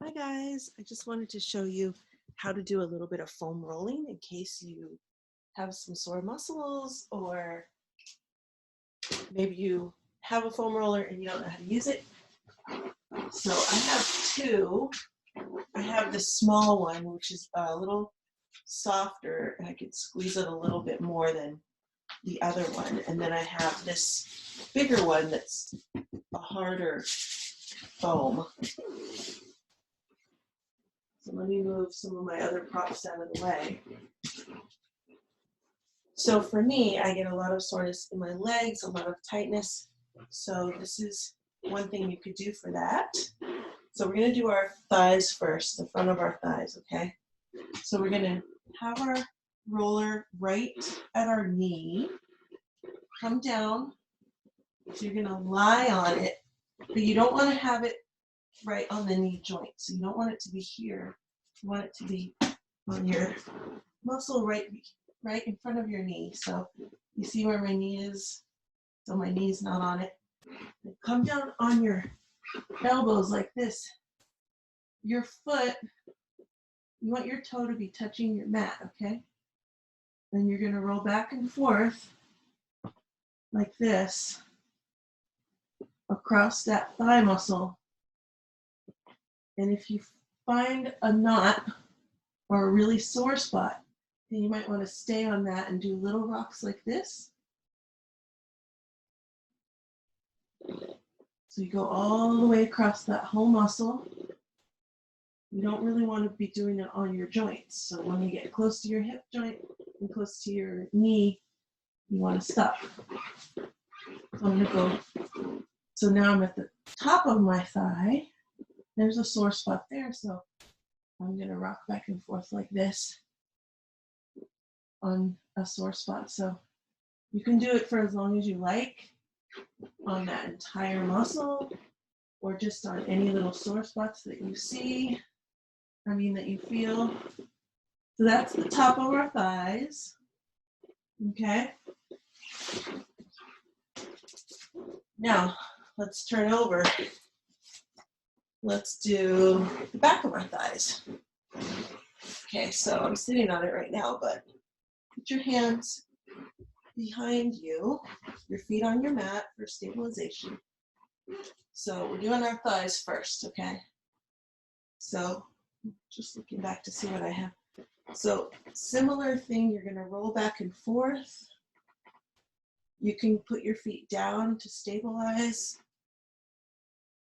Hi guys, I just wanted to show you how to do a little bit of foam rolling in case you have some sore muscles, or maybe you have a foam roller and you don't know how to use it. So I have two. I have this small one, which is a little softer, and I could squeeze it a little bit more than the other one. And then I have this bigger one that's a harder foam. So let me move some of my other props out of the way. So for me, I get a lot of soreness in my legs, a lot of tightness. So this is one thing you could do for that. So we're going to do our thighs first, the front of our thighs, okay? So we're going to have our roller right at our knee. Come down. So you're going to lie on it, but you don't want to have it right on the knee joint. So you don't want it to be here. You want it to be on your muscle right in front of your knee. So you see where my knee is? So my knee's not on it. And come down on your elbows like this. Your foot, you want your toe to be touching your mat, okay? Then you're going to roll back and forth like this across that thigh muscle. And if you find a knot or a really sore spot, then you might want to stay on that and do little rocks like this. So you go all the way across that whole muscle. You don't really want to be doing it on your joints. So when you get close to your hip joint and close to your knee, you want to stop. So I'm going to go. So now I'm at the top of my thigh. There's a sore spot there. So I'm going to rock back and forth like this on a sore spot. So you can do it for as long as you like on that entire muscle, or just on any little sore spots that you see, that you feel. So that's the top of our thighs, okay? Now, let's turn over. Let's do the back of our thighs. Okay, so I'm sitting on it right now, but put your hands behind you, your feet on your mat for stabilization. So we're doing our thighs first, okay? So just looking back to see what I have. So similar thing, you're gonna roll back and forth. You can put your feet down to stabilize.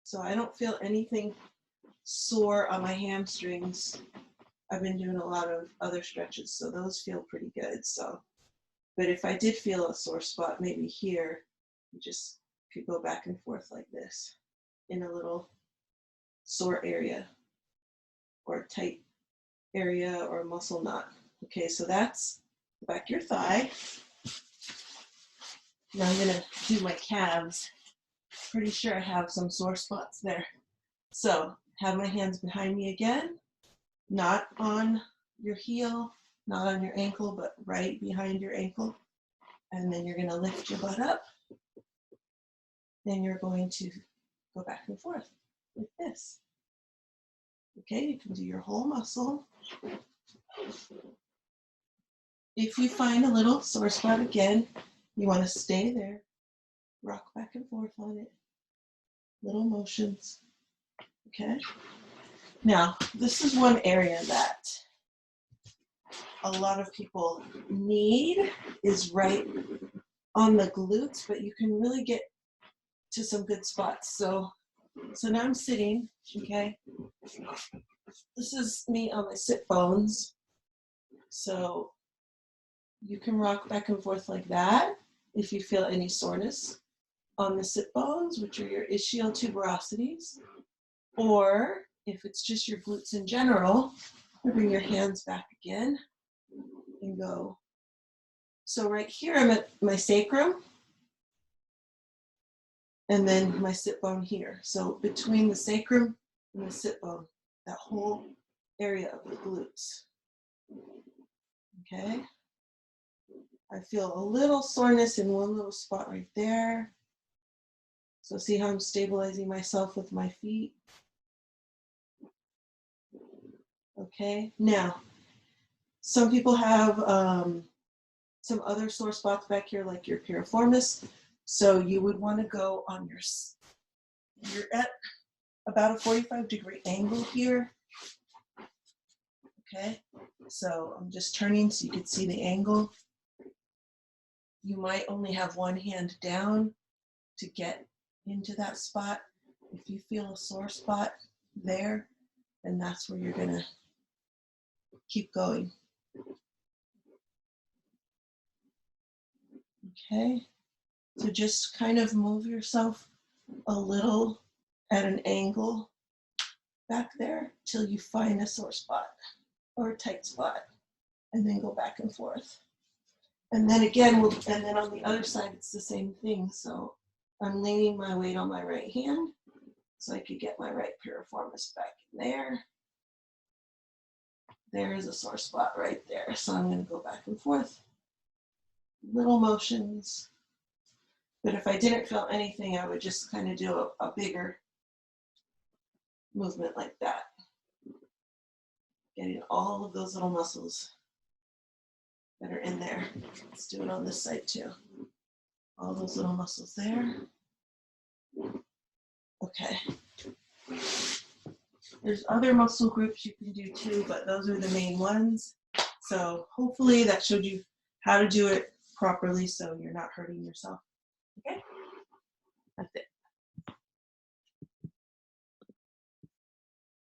So I don't feel anything sore on my hamstrings. I've been doing a lot of other stretches, so those feel pretty good. So, but if I did feel a sore spot, maybe here, you just could go back and forth like this in a little sore area or tight area or muscle knot. Okay, so that's the back of your thigh. Now I'm gonna do my calves. Pretty sure I have some sore spots there. So have my hands behind me again, not on your heel, not on your ankle, but right behind your ankle. And then you're gonna lift your butt up. Then you're going to go back and forth like this. Okay, you can do your whole muscle. If you find a little sore spot again, you want to stay there, rock back and forth on it, little motions, okay? Now, this is one area that a lot of people need, is right on the glutes, but you can really get to some good spots. So now I'm sitting, okay? This is me on my sit bones. So you can rock back and forth like that if you feel any soreness on the sit bones, which are your ischial tuberosities. Or if it's just your glutes in general, bring your hands back again and go. So right here, I'm at my sacrum, and then my sit bone here. So between the sacrum and the sit bone, that whole area of the glutes. Okay? I feel a little soreness in one little spot right there. So see how I'm stabilizing myself with my feet? Okay, now, some people have some other sore spots back here, like your piriformis. So you would want to go on you're at about a 45-degree angle here. Okay, so I'm just turning so you can see the angle. You might only have one hand down to get into that spot. If you feel a sore spot there, then that's where you're gonna keep going. Okay, so just kind of move yourself a little at an angle back there till you find a sore spot or a tight spot, and then go back and forth. And then again, and then on the other side, it's the same thing. So I'm leaning my weight on my right hand so I could get my right piriformis back in there. There is a sore spot right there. So I'm going to go back and forth. Little motions. But if I didn't feel anything, I would just kind of do a bigger movement like that. Getting all of those little muscles that are in there. Let's do it on this side too. All those little muscles there. Okay. There's other muscle groups you can do too, but those are the main ones. So hopefully that showed you how to do it properly so you're not hurting yourself. Okay? That's it.